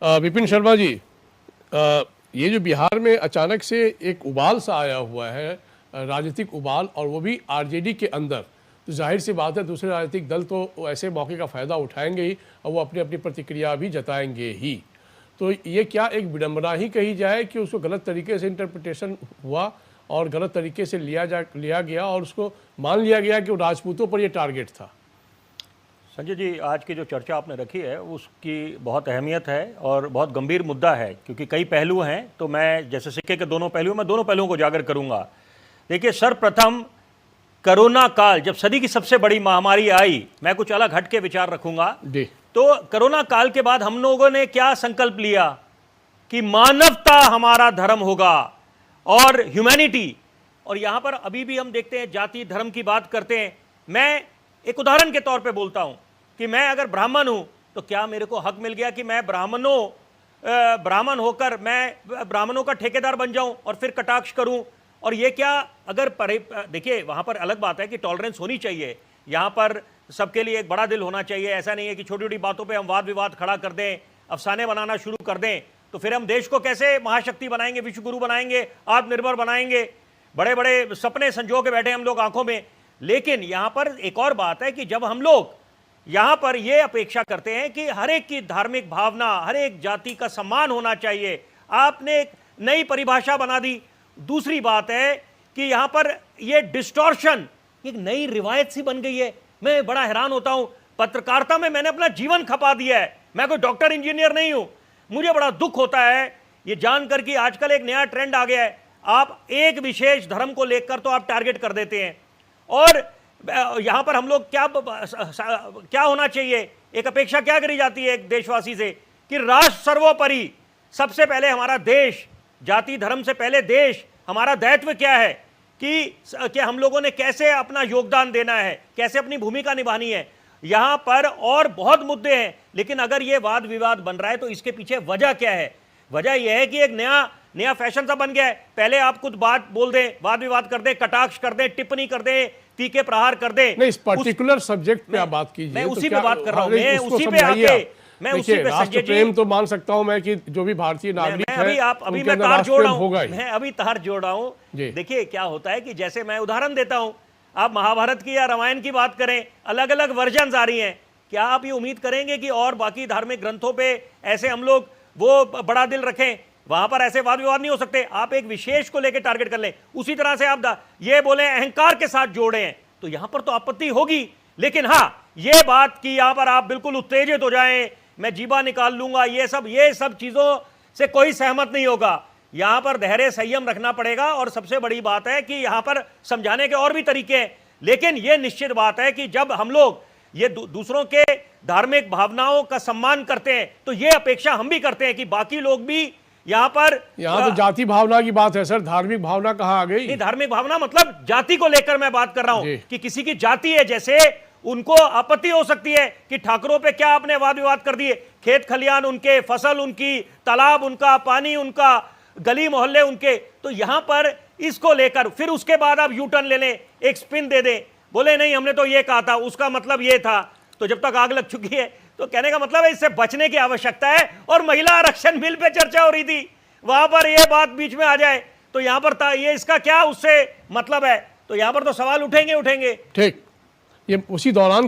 विपिन शर्मा जी, ये जो बिहार में अचानक से एक उबाल सा आया हुआ है, राजनीतिक उबाल, और वो भी आरजेडी के अंदर, तो जाहिर सी बात है दूसरे राजनीतिक दल तो ऐसे मौके का फ़ायदा उठाएंगे ही और वो अपनी अपनी प्रतिक्रिया भी जताएंगे ही। तो ये क्या एक विडंबना ही कही जाए कि उसको गलत तरीके से इंटरप्रिटेशन हुआ और गलत तरीके से लिया गया और उसको मान लिया गया कि वो राजपूतों पर ये टारगेट था। संजय जी, आज की जो चर्चा आपने रखी है उसकी बहुत अहमियत है और बहुत गंभीर मुद्दा है, क्योंकि कई पहलू हैं। तो मैं जैसे सिक्के के दोनों पहलू, मैं दोनों पहलुओं को उजागर करूंगा। देखिए, सर्वप्रथम कोरोना काल, जब सदी की सबसे बड़ी महामारी आई, मैं कुछ अलग हट के विचार रखूंगा। तो कोरोना काल के बाद हम लोगों ने क्या संकल्प लिया कि मानवता हमारा धर्म होगा और ह्यूमैनिटी। और यहां पर अभी भी हम देखते हैं जाति धर्म की बात करते हैं। मैं एक उदाहरण के तौर पे बोलता हूं कि मैं अगर ब्राह्मण हूं तो क्या मेरे को हक मिल गया कि मैं ब्राह्मण होकर मैं ब्राह्मणों का ठेकेदार बन जाऊं और फिर कटाक्ष करूं? और ये क्या, अगर देखिए, वहां पर अलग बात है कि टॉलरेंस होनी चाहिए, यहां पर सबके लिए एक बड़ा दिल होना चाहिए। ऐसा नहीं है कि छोटी छोटी बातों पे हम वाद विवाद खड़ा कर दें, अफसाने बनाना शुरू कर दें, तो फिर हम देश को कैसे महाशक्ति बनाएंगे, विश्वगुरु बनाएंगे, आत्मनिर्भर बनाएंगे? बड़े बड़े सपने संजो के बैठे हम लोग आंखों में। लेकिन यहां पर एक और बात है कि जब हम लोग यहां पर यह अपेक्षा करते हैं कि हर एक की धार्मिक भावना, हर एक जाति का सम्मान होना चाहिए, आपने एक नई परिभाषा बना दी। दूसरी बात है कि यहां पर यह डिस्टॉर्शन एक नई रिवायत सी बन गई है। मैं बड़ा हैरान होता हूं, पत्रकारिता में मैंने अपना जीवन खपा दिया है, मैं कोई डॉक्टर इंजीनियर नहीं हूं। मुझे बड़ा दुख होता है यह जानकर कि आजकल एक नया ट्रेंड आ गया है, आप एक विशेष धर्म को लेकर तो आप टारगेट कर देते हैं। और यहां पर हम लोग क्या होना चाहिए, एक अपेक्षा क्या करी जाती है एक देशवासी से कि राष्ट्र सर्वोपरि, सबसे पहले हमारा देश, जाति धर्म से पहले देश। हमारा दायित्व क्या है कि हम लोगों ने कैसे अपना योगदान देना है, कैसे अपनी भूमिका निभानी है। यहां पर और बहुत मुद्दे हैं, लेकिन अगर यह वाद विवाद बन रहा है तो इसके पीछे वजह क्या है? वजह यह है कि एक नया फैशन सा बन गया है। पहले आप कुछ बात बोल दें, वाद विवाद कर दें, कटाक्ष कर दें, टिप्पणी कर दें, तीखे प्रहार कर दें। नहीं, इस पर्टिकुलर सब्जेक्ट पे आप बात कीजिए। मैं उसी पे बात कर रहा हूं, मैं उसी पे आके मैं उसी पे राष्ट्र प्रेम तो मान सकता हूं मैं कि जो भी भारतीय नागरिक है, मैं तार जोड़ रहा हूं, मैं अभी तार जोड़ रहा हूं। देखिए क्या होता है कि जैसे मैं उदाहरण देता हूं, आप महाभारत की या रामायण की बात करें, अलग अलग वर्जन आ रही हैं। क्या आप ये उम्मीद करेंगे कि और बाकी धार्मिक ग्रंथों पे ऐसे हम लोग वो बड़ा दिल रखें? वहां पर ऐसे वाद विवाद नहीं हो सकते। आप एक विशेष को लेकर टारगेट कर लें, उसी तरह से आप ये बोले अहंकार के साथ जोड़े हैं, तो यहां पर तो आपत्ति होगी। लेकिन हां, ये बात कि यहां पर आप बिल्कुल उत्तेजित हो जाएं, मैं जीवा निकाल लूंगा, ये सब चीजों से कोई सहमत नहीं होगा। यहां पर धैर्य संयम रखना पड़ेगा। और सबसे बड़ी बात है कि यहां पर समझाने के और भी तरीके हैं, लेकिन यह निश्चित बात है कि जब हम लोग ये दूसरों के धार्मिक भावनाओं का सम्मान करते हैं तो यह अपेक्षा हम भी करते हैं कि बाकी लोग भी यहां तो जाति भावना की बात है सर, धार्मिक भावना कहां आ गई? नहीं, धार्मिक भावना मतलब जाति को लेकर मैं बात कर रहा हूं कि किसी की जाति है, जैसे उनको आपत्ति हो सकती है कि ठाकुरों पे क्या आपने वाद विवाद कर दिए, खेत खलियान उनके, फसल उनकी, तालाब उनका, पानी उनका, गली मोहल्ले उनके। तो यहां पर इसको लेकर फिर उसके बाद आप यू टर्न ले लें, एक स्पिन दे दें, बोले नहीं हमने तो ये कहा था, उसका मतलब ये था। तो जब तक आग लग चुकी है, तो कहने का मतलब है इससे बचने की आवश्यकता है। और महिला आरक्षण बिल पे चर्चा हो रही थी, वहां पर यह बात बीच में आ जाए तो यहां पर ये इसका क्या उससे मतलब है? तो यहां पर तो सवाल उठेंगे। ठीक, ये उसी दौरान